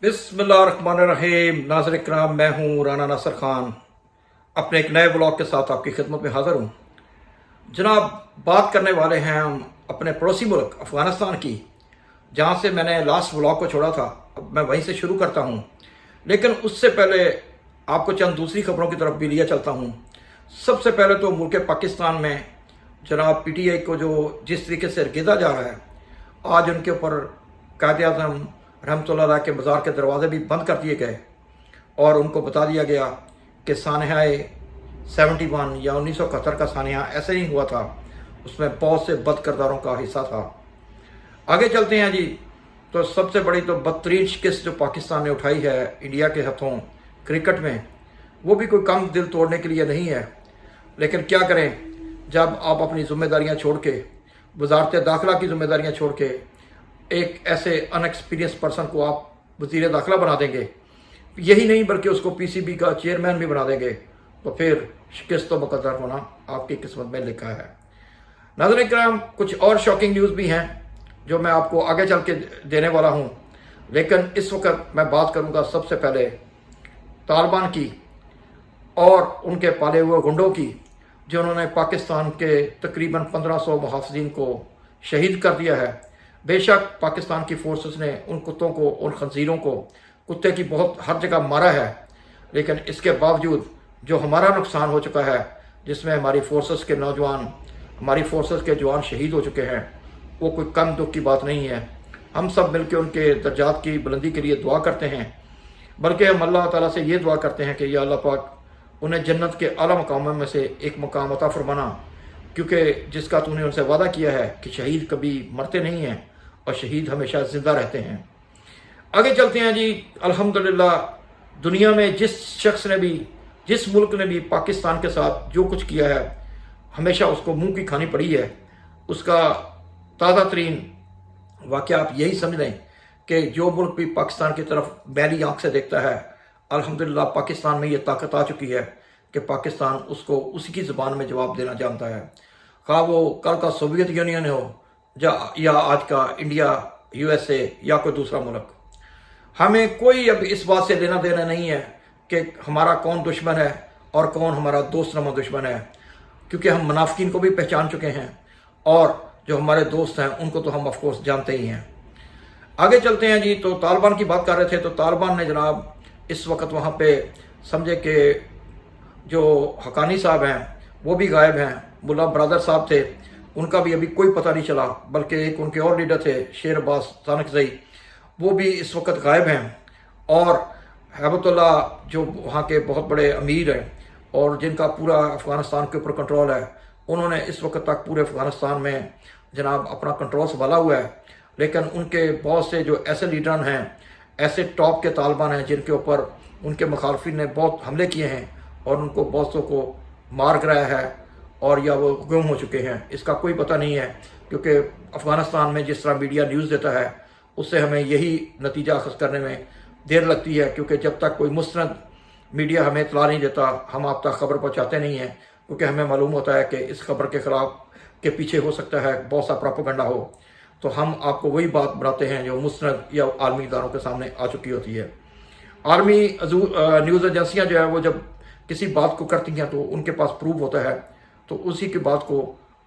बिस्मिल्लाहिर्रहमानिर्रहीम। नाज़रीन इकराम, मैं हूँ राना नासिर खान अपने एक नए ब्लॉग के साथ आपकी खिदमत में हाज़िर हूँ। जनाब, बात करने वाले हैं हम अपने पड़ोसी मुल्क अफ़गानिस्तान की, जहाँ से मैंने लास्ट ब्लॉग को छोड़ा था। अब मैं वहीं से शुरू करता हूँ, लेकिन उससे पहले आपको चंद दूसरी खबरों की तरफ भी लिया चलता हूँ। सबसे पहले तो मुल्क पाकिस्तान में जनाब PTI को जो जिस तरीके से गिदा जा रहा है, आज उनके ऊपर कायद-ए-आज़म रहमतुल्लाह अलैह के मज़ार के दरवाज़े भी बंद कर दिए गए और उनको बता दिया गया कि सानहाए 71 या 1971 का सानहा ऐसे ही हुआ था, उसमें बहुत से बद किरदारों का हिस्सा था। आगे चलते हैं जी। तो सबसे बड़ी तो बदतरीन शिकस्त जो पाकिस्तान ने उठाई है इंडिया के हाथों क्रिकेट में, वो भी कोई कम दिल तोड़ने के लिए नहीं है। लेकिन क्या करें, जब आप अपनी ज़िम्मेदारियाँ छोड़ के, वजारत दाखिला की ज़िम्मेदारियाँ छोड़ के एक ऐसे अनएक्सपीरियंस पर्सन को आप वज़ीर दाखिला बना देंगे, यही नहीं बल्कि उसको PCB का चेयरमैन भी बना देंगे, तो फिर शिकस्त तो मुकद्दर होना आपकी किस्मत में लिखा है। नाज़रीन इकराम, कुछ और शॉकिंग न्यूज़ भी हैं जो मैं आपको आगे चल के देने वाला हूँ, लेकिन इस वक्त मैं बात करूँगा सबसे पहले तालिबान की और उनके पाले हुए गुंडों की, जिन्होंने पाकिस्तान के तकरीबन 1500 मुहाफ़िज़ीन को शहीद कर दिया है। बेशक पाकिस्तान की फोर्सेस ने उन कुत्तों को, उन खंजीरों को, कुत्ते की बहुत हर जगह मारा है, लेकिन इसके बावजूद जो हमारा नुकसान हो चुका है, जिसमें हमारी फोर्सेस के नौजवान, हमारी फोर्सेस के जवान शहीद हो चुके हैं, वो कोई कम दुख की बात नहीं है। हम सब मिलकर उनके दर्जात की बुलंदी के लिए दुआ करते हैं, बल्कि हम अल्लाह ताला से ये दुआ करते हैं कि या अल्लाह पाक उन्हें जन्नत के आला मकामों में से एक मकाम अता फरमाना, क्योंकि जिसका तूने उनसे वादा किया है कि शहीद कभी मरते नहीं हैं और शहीद हमेशा ज़िंदा रहते हैं। आगे चलते हैं जी। अल्हम्दुलिल्लाह, दुनिया में जिस शख्स ने भी, जिस मुल्क ने भी पाकिस्तान के साथ जो कुछ किया है, हमेशा उसको मुंह की खानी पड़ी है। उसका ताज़ा तरीन वाक़या आप यही समझ लें कि जो मुल्क भी पाकिस्तान की तरफ मैली आँख से देखता है, अल्हम्दुलिल्लाह पाकिस्तान में ये ताकत आ चुकी है कि पाकिस्तान उसको उसी की ज़ुबान में जवाब देना जानता है। खा वो कल का सोवियत यूनियन हो या आज का इंडिया, USA या कोई दूसरा मुल्क। हमें कोई अब इस बात से लेना देना नहीं है कि हमारा कौन दुश्मन है और कौन हमारा दोस्त नमा दुश्मन है, क्योंकि हम मुनाफिकीन को भी पहचान चुके हैं और जो हमारे दोस्त हैं उनको तो हम ऑफकोर्स जानते ही हैं। आगे चलते हैं जी। तो तालिबान की बात कर रहे थे, तो तालिबान ने जनाब इस वक्त वहाँ पे समझे कि जो हकानी साहब हैं वो भी गायब हैं, मुल्ला ब्रदर साहब थे, उनका भी अभी कोई पता नहीं चला, बल्कि एक उनके और लीडर थे शेर अब्बास तानकज़ई, वो भी इस वक्त गायब हैं। और हैबतुल्लाह जो वहाँ के बहुत बड़े अमीर हैं और जिनका पूरा अफ़गानिस्तान के ऊपर कंट्रोल है, उन्होंने इस वक्त तक पूरे अफ़गानिस्तान में जनाब अपना कंट्रोल संभाला हुआ है। लेकिन उनके बहुत से जो ऐसे लीडर हैं, ऐसे टॉप के तालिबान हैं जिनके ऊपर उनके मुखालफिन ने बहुत हमले किए हैं और उनको बहुतों को मार गिराया है और या वो गुम हो चुके हैं, इसका कोई पता नहीं है। क्योंकि अफ़गानिस्तान में जिस तरह मीडिया न्यूज़ देता है, उससे हमें यही नतीजा अखज़ करने में देर लगती है, क्योंकि जब तक कोई मुस्तनद मीडिया हमें इत्तला नहीं देता, हम आप तक खबर पहुँचाते नहीं हैं, क्योंकि हमें मालूम होता है कि इस खबर के ख़िलाफ़ के पीछे हो सकता है बहुत सा प्रोपेगेंडा हो, तो हम आपको वही बात बनाते हैं जो मुस्तनद या आलमी इदारों के सामने आ चुकी होती है। आर्मी न्यूज़ एजेंसियाँ जो है वो जब किसी बात को करती हैं तो उनके पास प्रूफ होता है, तो उसी की बात को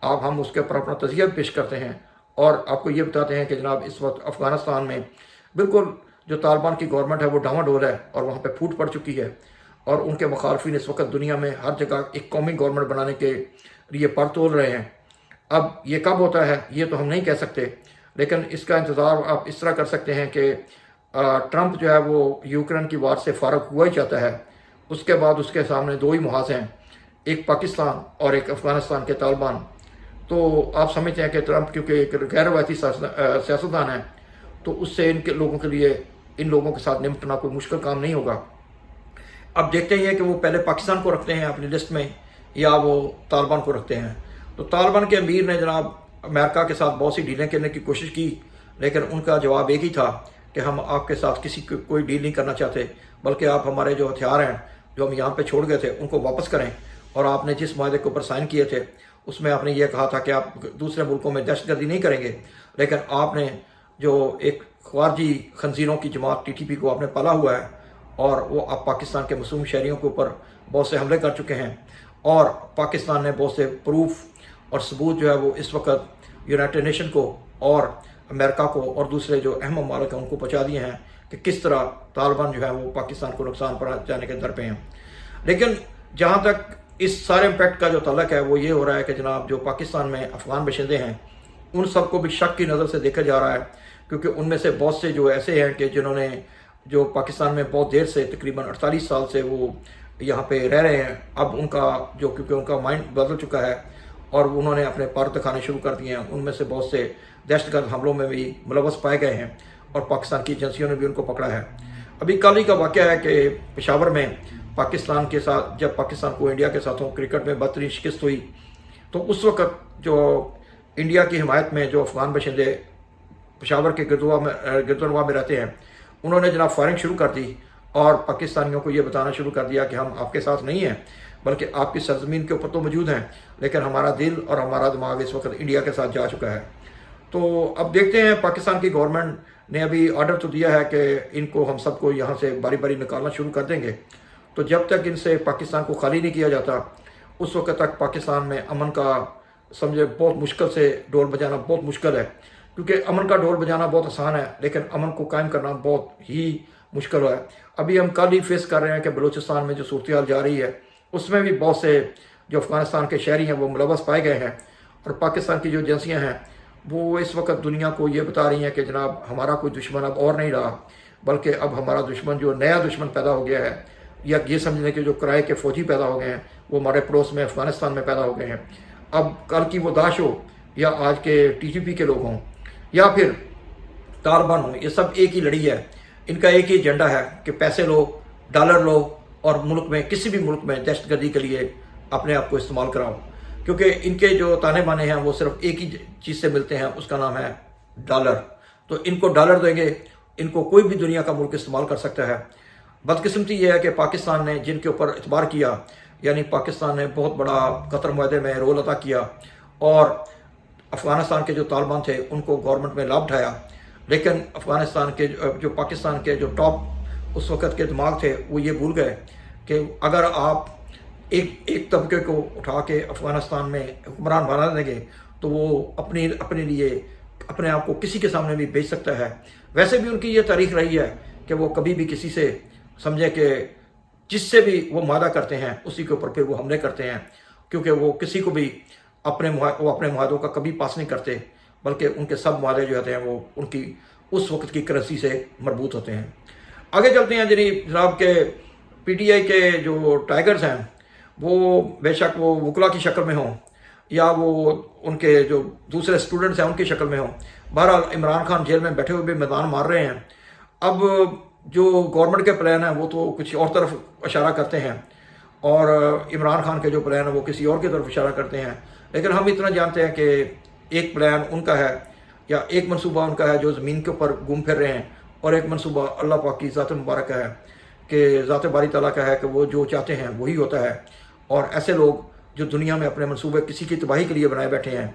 हम उसके ऊपर अपना तज़किया पेश करते हैं और आपको ये बताते हैं कि जनाब इस वक्त अफ़गानिस्तान में बिल्कुल जो तालिबान की गवर्नमेंट है वो डामाडोल है और वहाँ पे फूट पड़ चुकी है और उनके मुखालफिन इस वक्त दुनिया में हर जगह एक कौमी गवर्नमेंट बनाने के लिए पर तोल रहे हैं। अब ये कब होता है ये तो हम नहीं कह सकते, लेकिन इसका इंतज़ार आप इस तरह कर सकते हैं कि ट्रंप जो है वो यूक्रेन की वार से फारग हुआ ही चाहता है। उसके बाद उसके सामने दो ही मुहाज़ हैं, एक पाकिस्तान और एक अफ़गानिस्तान के तालिबान। तो आप समझते हैं कि ट्रंप क्योंकि एक गैर रवायती सियासतदान है, तो उससे इनके लोगों के लिए, इन लोगों के साथ निपटना कोई मुश्किल काम नहीं होगा। अब देखते ही हैं कि वो पहले पाकिस्तान को रखते हैं अपनी लिस्ट में या वो तालिबान को रखते हैं। तो तालिबान के अमीर ने जनाब अमेरिका के साथ बहुत सी डीलें करने की कोशिश की, लेकिन उनका जवाब एक ही था कि हम आपके साथ किसी कोई डील नहीं करना चाहते, बल्कि आप हमारे जो हथियार हैं जो हम यहाँ पे छोड़ गए थे उनको वापस करें। और आपने जिस माहदे के ऊपर साइन किए थे उसमें आपने ये कहा था कि आप दूसरे मुल्कों में दहशतगर्दी नहीं करेंगे, लेकिन आपने जो एक खारजी खंजीरों की जमात TTP को आपने पाला हुआ है और वो अब पाकिस्तान के मासूम शहरियों के ऊपर बहुत से हमले कर चुके हैं और पाकिस्तान ने बहुत से प्रूफ और सबूत जो है वो इस वक्त यूनाइटेड नेशन को और अमेरिका को और दूसरे जो अहम ममालिक हैं उनको पहुँचा दिए हैं कि किस तरह तालिबान जो है वो पाकिस्तान को नुकसान पहुँचाने के दर पे हैं। लेकिन जहाँ तक इस सारे इम्पैक्ट का जो तल्लक है वो ये हो रहा है कि जनाब जो पाकिस्तान में अफगान बशिंदे हैं उन सबको भी शक की नज़र से देखा जा रहा है, क्योंकि उनमें से बहुत से जो ऐसे हैं कि जिन्होंने जो पाकिस्तान में बहुत देर से तकरीबन 48 साल से वो यहाँ पे रह रहे हैं, अब उनका जो क्योंकि उनका माइंड बदल चुका है और उन्होंने अपने पर दिखाने शुरू कर दिए हैं, उनमें से बहुत से दहशतगर्द हमलों में भी मुलव्वस पाए गए हैं और पाकिस्तान की एजेंसियों ने भी उनको पकड़ा है। अभी कल ही का वाक़या है कि पेशावर में पाकिस्तान के साथ जब पाकिस्तान को इंडिया के साथों क्रिकेट में बदतरीन शिकस्त हुई तो उस वक्त जो इंडिया की हिमायत में जो अफगान बशिंदे पेशावर के गिरदुनवा में रहते हैं उन्होंने जनाब फायरिंग शुरू कर दी और पाकिस्तानियों को ये बताना शुरू कर दिया कि हम आपके साथ नहीं हैं बल्कि आपकी सरजमीन के ऊपर तो मौजूद हैं, लेकिन हमारा दिल और हमारा दिमाग इस वक्त इंडिया के साथ जा चुका है। तो अब देखते हैं, पाकिस्तान की गवर्नमेंट ने अभी ऑर्डर तो दिया है कि इनको हम सबको यहाँ से बारी बारी निकालना शुरू कर देंगे। तो जब तक इनसे पाकिस्तान को खाली नहीं किया जाता उस वक्त तक पाकिस्तान में अमन का समझे बहुत मुश्किल से ढोल बजाना बहुत मुश्किल है, क्योंकि अमन का ढोल बजाना बहुत आसान है लेकिन अमन को कायम करना बहुत ही मुश्किल है। अभी हम कल ही फेस कर रहे हैं कि बलूचिस्तान में जो सूरत हाल जा रही है उसमें भी बहुत से जो अफगानिस्तान के शहरी हैं वो मुलव्वस पाए गए हैं और पाकिस्तान की जो एजेंसियाँ हैं वो इस वक्त दुनिया को ये बता रही हैं कि जनाब हमारा कोई दुश्मन अब और नहीं रहा, बल्कि अब हमारा दुश्मन जो नया दुश्मन पैदा हो गया है, या ये समझने के जो किराए के फ़ौजी पैदा हो गए हैं वो हमारे पड़ोस में अफगानिस्तान में पैदा हो गए हैं। अब कल की वो दाश हो या आज के TTP के लोग हों या फिर तालिबान हों, ये सब एक ही लड़ी है। इनका एक ही एजेंडा है कि पैसे लो, डॉलर लो और मुल्क में किसी भी मुल्क में दहशतगर्दी के लिए अपने आप को इस्तेमाल कराओ, क्योंकि इनके जो ताने बाने हैं वो सिर्फ एक ही चीज़ से मिलते हैं, उसका नाम है डॉलर। तो इनको डॉलर देंगे, इनको कोई भी दुनिया का मुल्क इस्तेमाल कर सकता है। बदकिस्मती ये है कि पाकिस्तान ने जिनके ऊपर इतबार किया, यानी पाकिस्तान ने बहुत बड़ा कतर मुआहदे में रोल अदा किया और अफ़गानिस्तान के जो तालिबान थे उनको गवर्नमेंट में लाभ उठाया, लेकिन अफ़गानिस्तान के जो पाकिस्तान के जो टॉप उस वक़्त के दिमाग थे वो ये भूल गए कि अगर आप एक तबके को उठा के अफ़गानिस्तान में हुक्मरान बना देंगे तो वो अपने लिए अपने आप को किसी के सामने भी बेच सकता है। वैसे भी उनकी ये तारीख रही है कि वो कभी भी किसी से समझे कि जिससे भी वो वादा करते हैं उसी के ऊपर फिर वो हमले करते हैं, क्योंकि वो किसी को भी अपने मुआदों का कभी पास नहीं करते, बल्कि उनके सब मुआदे जो होते हैं वो उनकी उस वक्त की करेंसी से मरबूत होते हैं। आगे चलते हैं जनाब के PTI के जो टाइगर्स हैं वो बेशक वो वकला की शक्ल में हों या वो उनके जो दूसरे स्टूडेंट्स हैं उनकी शक्ल में हों, बहरहाल इमरान खान जेल में बैठे हुए भी मैदान मार रहे हैं। अब जो गवर्नमेंट के प्लान हैं वो तो कुछ और तरफ इशारा करते हैं और इमरान खान के जो प्लान है वो किसी और की तरफ इशारा करते हैं, लेकिन हम इतना जानते हैं कि एक प्लान उनका है या एक मनसूबा उनका है जो ज़मीन के ऊपर घूम फिर रहे हैं, और एक मनसूबा अल्लाह पाक की ज़ात मुबारक है कि ज़ात बारी ताला का है कि वो जो चाहते हैं वही होता है। और ऐसे लोग जो दुनिया में अपने मनसूबे किसी की तबाही के लिए बनाए बैठे हैं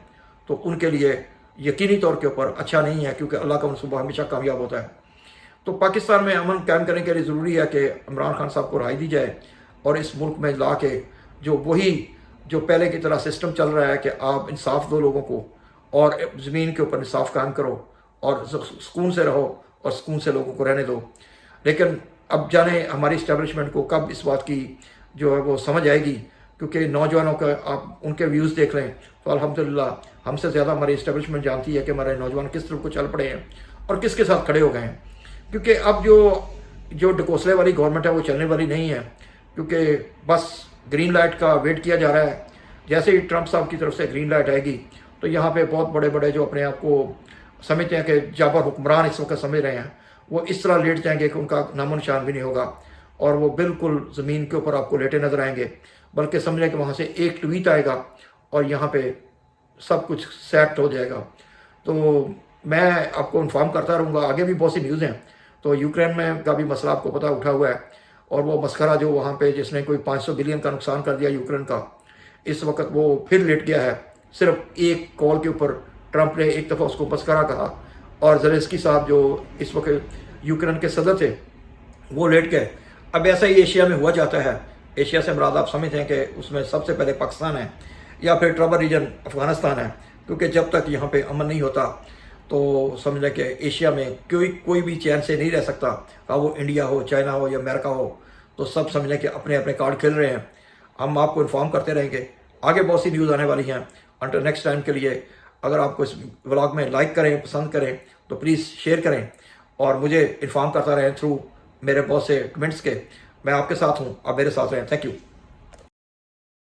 तो उनके लिए यकीनी तौर के ऊपर अच्छा नहीं है, क्योंकि अल्लाह का मनसूबा हमेशा कामयाब होता है। तो पाकिस्तान में अमन कायम करने के लिए ज़रूरी है कि इमरान खान साहब को राय दी जाए और इस मुल्क में ला के जो पहले की तरह सिस्टम चल रहा है कि आप इंसाफ दो लोगों को और ज़मीन के ऊपर इंसाफ कायम करो और सुकून से रहो और सुकून से लोगों को रहने दो। लेकिन अब जाने हमारी इस्टेब्लिशमेंट को कब इस बात की जो है वो समझ आएगी, क्योंकि नौजवानों का आप उनके व्यूज़ देख लें तो अल्हम्दुलिल्लाह हमसे ज़्यादा हमारी इस्टेब्लिशमेंट जानती है कि हमारे नौजवान किस तरफ को चल पड़े हैं और किसके साथ खड़े हो गए हैं। क्योंकि अब जो ढकोसले वाली गवर्नमेंट है वो चलने वाली नहीं है, क्योंकि बस ग्रीन लाइट का वेट किया जा रहा है। जैसे ही ट्रंप साहब की तरफ से ग्रीन लाइट आएगी तो यहाँ पे बहुत बड़े बड़े जो अपने आप को समझते हैं कि जाबर हुक्मरान इस वक्त समझ रहे हैं, वो इस तरह लेट जाएंगे कि उनका नामो निशान भी नहीं होगा और वो बिल्कुल ज़मीन के ऊपर आपको लेटे नजर आएंगे, बल्कि समझें कि वहाँ से एक ट्वीट आएगा और यहाँ पे सब कुछ सेट हो जाएगा। तो मैं आपको इन्फॉर्म करता रहूँगा, आगे भी बहुत सी न्यूज़ हैं। तो यूक्रेन में का भी मसला आपको पता उठा हुआ है और वो मस्करा जो वहाँ पे जिसने कोई 500 बिलियन का नुकसान कर दिया यूक्रेन का, इस वक्त वो फिर लेट गया है। सिर्फ एक कॉल के ऊपर ट्रंप ने एक दफ़ा उसको मस्करा कहा اور زیلنسکی صاحب جو اس وقت یوکرین کے صدر تھے وہ لیٹ گئے. اب ایسا ہی ایشیا میں ہوا جاتا ہے. ایشیا سے مراد آپ سمجھتے ہیں کہ اس میں سب سے پہلے پاکستان ہے یا پھر ٹربل ریجن افغانستان ہے, کیونکہ جب تک یہاں پہ امن نہیں ہوتا تو سمجھ لیں کہ ایشیا میں کوئی بھی چین سے نہیں رہ سکتا, کہ وہ انڈیا ہو, چائنا ہو یا امریکہ ہو, تو سب سمجھ لیں کہ اپنے اپنے کارڈ کھیل رہے ہیں. ہم آپ کو انفارم کرتے رہیں گے, آگے بہت سی نیوز آنے والی ہیں. انٹر نیکسٹ ٹائم کے لیے اگر آپ کو اس ولاگ میں لائک کریں, پسند کریں تو پلیز شیئر کریں اور مجھے انفارم کرتا رہیں تھرو میرے بہت سے کمنٹس کے. میں آپ کے ساتھ ہوں, آپ میرے ساتھ رہیں. Thank you.